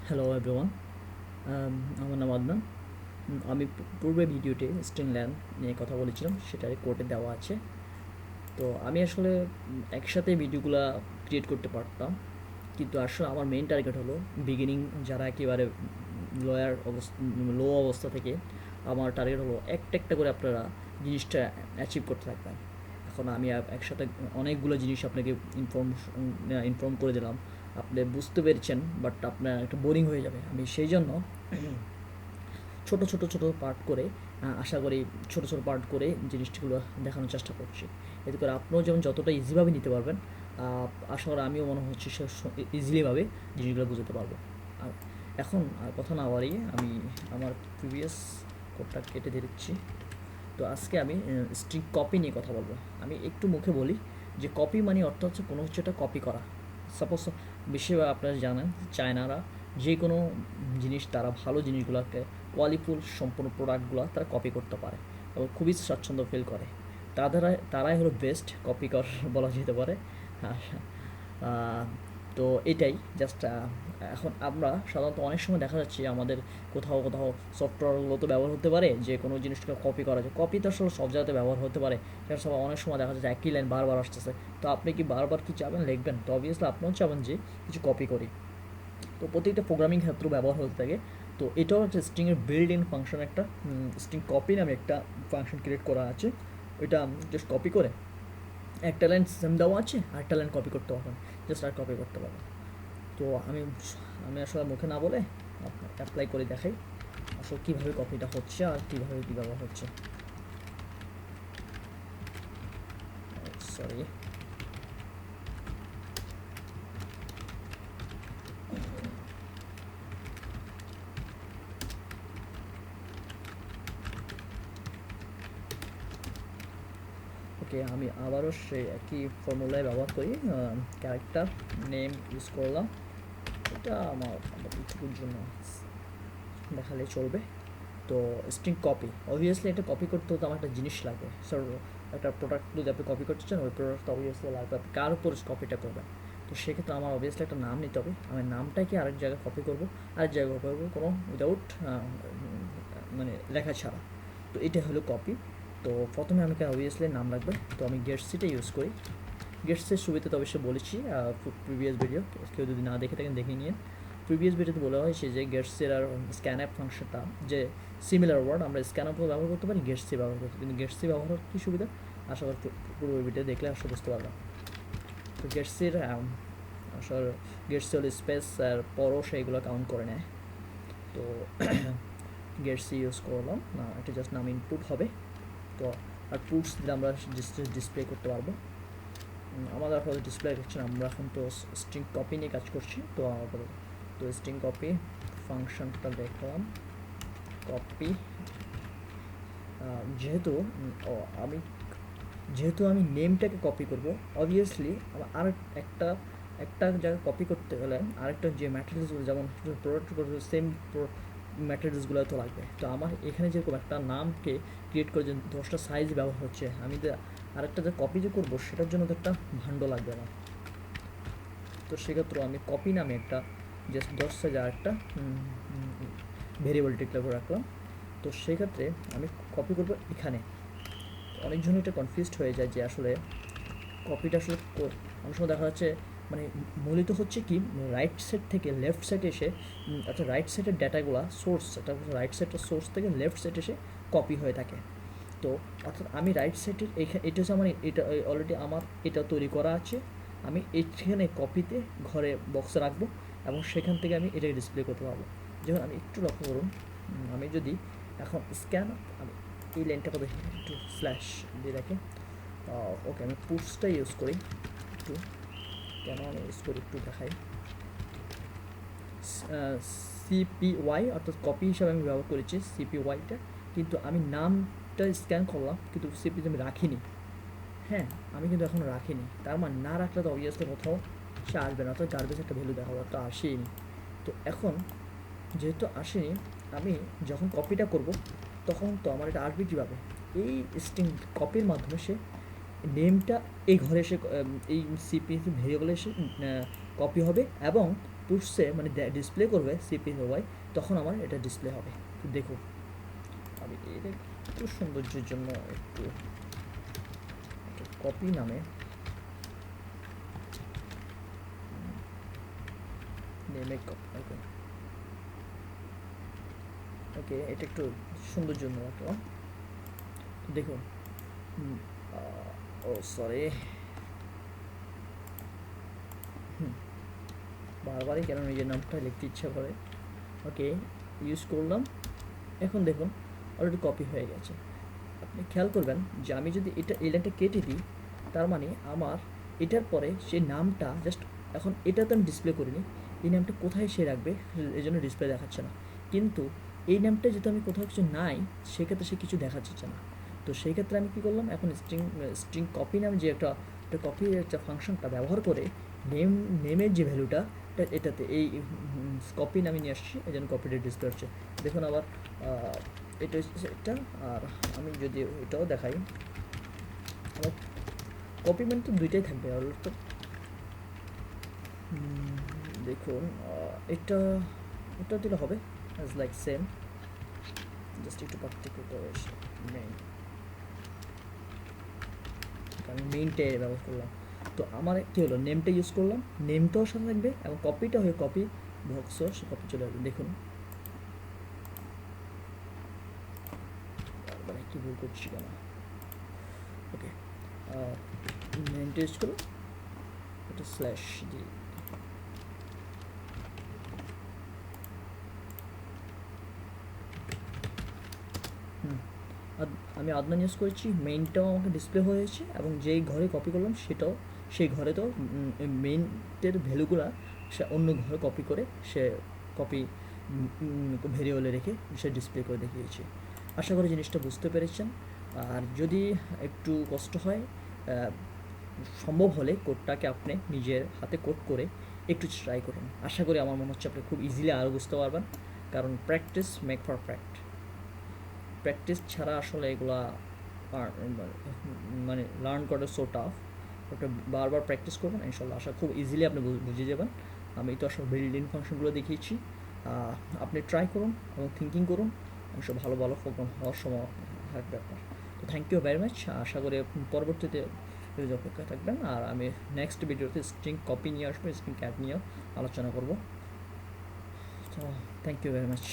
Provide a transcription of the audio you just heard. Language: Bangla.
হ্যালো এভরিওয়ান, আমার নাম আদনান। আমি পূর্বে ভিডিওতে স্ট্রিং ল্যান নিয়ে কথা বলেছিলাম, সেটার কোডে দেওয়া আছে। তো আমি আসলে একসাথে ভিডিওগুলো ক্রিয়েট করতে পারতাম, কিন্তু আসলে আমার মেইন টার্গেট হলো বিগিনিং যারা একেবারে লো অবস্থা থেকে আমার টার্গেট হলো একটা একটা করে আপনারা জিনিসটা অ্যাচিভ করতে থাকবেন। এখন আমি একসাথে অনেকগুলো জিনিস আপনাকে ইনফর্ম করে দিলাম, আপনি বুঝতে পেরেছেন, বাট আপনার একটা বোরিং হয়ে যাবে। আমি সেই জন্য ছোট ছোট ছোট পার্ট করে আশা করি ছোট ছোট পার্ট করে জিনিসগুলো দেখানোর চেষ্টা করছি, এতে করে আপনিও যেমন যতটা ইজিভাবে নিতে পারবেন, আশা করি আমিও মনে হচ্ছে সে ইজিলিভাবে জিনিসগুলো বুঝতে পারবো। আর এখন আর কথা না বাড়িয়ে আমি আমার প্রিভিয়াস কোডটা কেটে দিচ্ছি। তো আজকে আমি স্ট্রিং কপি নিয়ে কথা বলবো। আমি একটু মুখে বলি যে কপি মানে অর্থ হচ্ছে কোনো কিছু একটা কপি করা। সাপোজ বেশিরভাগ আপনারা জানেন চায়নারা যে কোনো জিনিস, তারা ভালো জিনিসগুলোকে কোয়ালিফুল সম্পূর্ণ প্রোডাক্টগুলো তারা কপি করতে পারে এবং খুবই স্বাচ্ছন্দ্য ফিল করে। তারাই হলো বেস্ট কপি কর বলা যেতে পারে। আহ, তো এটাই জাস্ট। এখন আমরা সাধারণত অনেক সময় দেখা যাচ্ছে আমাদের কোথাও কোথাও সফটওয়্যারগুলো তো ব্যবহার হতে পারে যে কোনো জিনিসটাকে কপি করা যায়। কপি তো আসলে সব জায়গাতে ব্যবহার হতে পারে, কারণ সব অনেক সময় দেখা যাচ্ছে একই লাইন বারবার আসতেছে। তো আপনি কি বারবার কি চাবেন লিখবেন? তো অবভিয়াসলি আপনিও চাবেন যে কিছু কপি করি। তো প্রত্যেকটা প্রোগ্রামিং ক্ষেত্রে ব্যবহার হতে থাকে। তো এটাও হচ্ছে স্ট্রিংয়ের বিল্ড ইন ফাংশন, একটা স্ট্রিং কপি নামে একটা ফাংশন ক্রিয়েট করা আছে। ওইটা জাস্ট কপি করে একটা লাইন সেম দেওয়া আছে, আরেকটা লাইন কপি করতে পারবেন, জাস্ট আর কপি করতে পারবেন। তো আমি আমি আসলে মুখে না বলে আপনার অ্যাপ্লাই করে দেখাই আসলে কীভাবে কপিটা হচ্ছে আর কীভাবে কী ব্যবহার হচ্ছে। সরি, ওকে, আমি আবারও সেই একই ফর্মুলায় ব্যবহার করি। ক্যারেক্টার নেম ইউজ করলাম, এটা আমার এইটুকুর জন্য দেখালে চলবে। তো স্ট্রিং কপি, অবভিয়াসলি এটা কপি করতে হতো আমার একটা জিনিস লাগবে। স্যার, একটা প্রোডাক্ট যদি আপনি কপি করতে চান, ওই প্রোডাক্টটা অবভিয়াসলি লাগবে, আপনি কার উপর কপিটা করবেন। তো সেক্ষেত্রে আমার অবভিয়াসলি একটা নাম নিতে হবে। আমি নামটাকে আরেক জায়গায় কপি করবো, আরেক জায়গায় কপি করবো কোনো উইদাউট মানে লেখা ছাড়া। তো এটা হলো কপি। তো প্রথমে আমাকে অবভিয়াসলি নাম লাগবে, তো আমি গেটসিটা ইউজ করি। গেটসের সুবিধা তো অবশ্যই বলেছি প্রিভিয়াস ভিডিও, কেউ যদি না দেখে থাকেন দেখে নিন। প্রিভিয়াস ভিডিওতে বলা হয়েছে যে গেটসের আর স্ক্যান অ্যাপ ফাংশনটা যে সিমিলার ওয়ার্ড, আমরা স্ক্যান অ্যাপও ব্যবহার করতে পারি, গেটসি ব্যবহার করতে পারি, কিন্তু গেটসি ব্যবহার কী সুবিধা আশা করি পুরো ভিডিও দেখলে আসলে বুঝতে পারলাম। তো গেটসির আসলে গেটসি হল স্পেস আর পরও সেইগুলো কাউন্ট করে নেয়। তো গেটসি ইউজ করলাম না, এটা জাস্ট নাম ইনপুট হবে। তো আর পুটস দিলে আমরা ডিসপ্লে করতে পারবো। আমাদের আসলে ডিসপ্লে করছে না, আমরা এখন তো স্ট্রিং কপি নিয়ে কাজ করছি। তো আমাদের তো স্ট্রিং কপি ফাংশনটা দেখলাম, কপি। যেহেতু আমি যেহেতু আমি নেমটাকে কপি করব, অবভিয়াসলি আমার আর একটা একটা জায়গায় কপি করতে হলে আরেকটা যে ম্যাটেরিয়ালসগুলো, যেমন প্রোডাক্ট করতে সেম ম্যাটেরিয়ালসগুলো তো লাগবে। তো আমার এখানে যেরকম একটা নামকে ক্রিয়েট করে যে 10টা সাইজ ব্যবহার হচ্ছে, আমি যে আরেকটা যে কপি যে করবো সেটার জন্য তো একটা ভাণ্ড লাগবে না। তো সেক্ষেত্রে আমি কপি নামে একটা জাস্ট 10 সাইজ আরেকটা ভেরিয়েবল ডিক্লেয়ার করে রাখলাম। তো সেক্ষেত্রে আমি কপি করবো এখানে। অনেকজন এটা কনফিউজড হয়ে যায় যে আসলে কপিটা আসলে অনেক সময় দেখা যাচ্ছে মানে মূলত হচ্ছে কি, রাইট সাইড থেকে লেফট সাইডে এসে অর্থাৎ রাইট সাইডের ডেটাগুলো সোর্স, এটা রাইট সাইডের সোর্স থেকে লেফট সাইডে এসে কপি হয়ে থাকে। তো অর্থাৎ আমি রাইট সাইডের এটা হচ্ছে আমার, এটা অলরেডি আমার এটা তৈরি করা আছে। আমি এইখানে কপিতে ঘরে বক্সে রাখবো এবং সেখান থেকে আমি এটাকে ডিসপ্লে করতে পারবো। যেমন আমি একটু লক্ষ্য করুন, আমি যদি এখন স্ক্যান, আমি এই লাইনটা কবে একটু স্ল্যাশ দিয়ে রাখি। ওকে, আমি পুটসটা ইউজ করি একটু, কেন আমি ইউজ করি একটু দেখাই। সিপিওয়াই অর্থাৎ কপি হিসাবে আমি ব্যবহার করেছি সিপিওয়াইটা, কিন্তু আমি নামটা স্ক্যান করলাম কিন্তু সিপিতে আমি রাখিনি। হ্যাঁ, আমি কিন্তু এখন রাখিনি, তার মানে না রাখলে তো অবভিয়াসলি কোথাও সে আসবে না, অর্থাৎ গার্বেজ একটা ভ্যালু দেখাবো, তো আসেইনি। তো এখন যেহেতু আসেনি, আমি যখন কপিটা করব তখন তো আমার এটা আসবে কীভাবে? এই স্ট্রিং কপির মাধ্যমে সে নেমটা এই ঘরে এসে এই সিপি ভেরিয়েবলে এসে কপি হবে এবং পুষছে মানে ডিসপ্লে করবে সিপিওয়াই, তখন আমার এটা ডিসপ্লে হবে। তো দেখুন আমি এটা একটু সৌন্দর্যের জন্য একটু কপি নামে ওকে ওকে, এটা একটু সৌন্দর্যের জন্য রাখলাম। দেখুন ও সরি, বারবারই কেন নিজের নামটা লিখতে ইচ্ছা করে। ওকে, ইউজ করলাম। এখন দেখুন অলরেডি কপি হয়ে গেছে। আপনি খেয়াল করবেন যে আমি যদি এই লাইনটা কেটে দিই, তার মানে আমার এটার পরে সে নামটা জাস্ট, এখন এটা তো আমি ডিসপ্লে করিনি, এই নামটা কোথায় সে রাখবে এই জন্য ডিসপ্লে দেখাচ্ছে না। কিন্তু এই নামটা যেহেতু আমি কোথাও কিছু নাই, সেক্ষেত্রে সে কিছু দেখাচ্ছে না। তো সেই ক্ষেত্রে আমি কী করলাম, এখন স্ট্রিং কপি নামে যে একটা কপি একটা ফাংশনটা ব্যবহার করে নেমের যে ভ্যালুটা এটাতে এই কপি নামে নিয়ে আসছি, এই জন্য কপিটা ডিসপ্লে হচ্ছে। দেখুন আবার এটা হচ্ছে এটা। আর আমি যদি এটাও দেখাই, আমার কপি মানে তো দুইটাই থাকবে অর্থাৎ দেখুন এটা এটা দিলে হবে অ্যাজ লাইক সেম, জাস্ট একটু পার্থক্য করে মেইন, আমি মেইনটাই ব্যবহার করলাম। তো আমার কী হলো, নেমটা ইউজ করলাম, নেমটাও সাথে থাকবে এবং কপিটা হয়ে কপি বক্সও সে কপি চলে আসবে। দেখুন মানে কী ভুল করছি কেন। ওকে, নেমটা ইউজ করলাম, এটা স্ল্যাশ দিয়ে আমি আদনান ইউজ করেছি, মেইনটাও আমাকে ডিসপ্লে হয়েছে এবং যেই ঘরে কপি করলাম সেটাও সেই ঘরে তো মেইনটের ভ্যালুগুলো সে অন্য ঘরে কপি করে সে কপি ভেরিয়েবলে রেখে সে ডিসপ্লে করে দেখিয়েছে। আশা করি জিনিসটা বুঝতে পেরেছেন। আর যদি একটু কষ্ট হয়, সম্ভব হলে কোডটাকে আপনি নিজের হাতে কোড করে একটু ট্রাই করুন। আশা করি আমার মনে হচ্ছে আপনি খুব ইজিলি আরও বুঝতে পারবেন, কারণ প্র্যাকটিস মেক পারফেক্ট। প্র্যাকটিস ছাড়া আসলে এগুলা মানে লার্ন করা সো টাফ। ওটা বারবার প্র্যাকটিস করবেন, ইনশাল্লাহ আশা খুব ইজিলি আপনি বুঝে যাবেন। আমি তো আসলে বিল্ড ইন ফাংশনগুলো দেখিয়েছি, আপনি ট্রাই করুন এবং থিঙ্কিং করুন, সব ভালো ভালো প্রোগ্রাম হওয়ার সময় থাকবে আপনার। তো থ্যাংক ইউ ভেরি মাচ। আশা করি পরবর্তীতে অপেক্ষা থাকবেন। আর আমি নেক্সট ভিডিওতে স্ট্রিং কপি নিয়ে আসবো, স্ট্রিং ক্যাট নিয়েও আলোচনা করব। তো থ্যাংক ইউ ভেরি মাচ।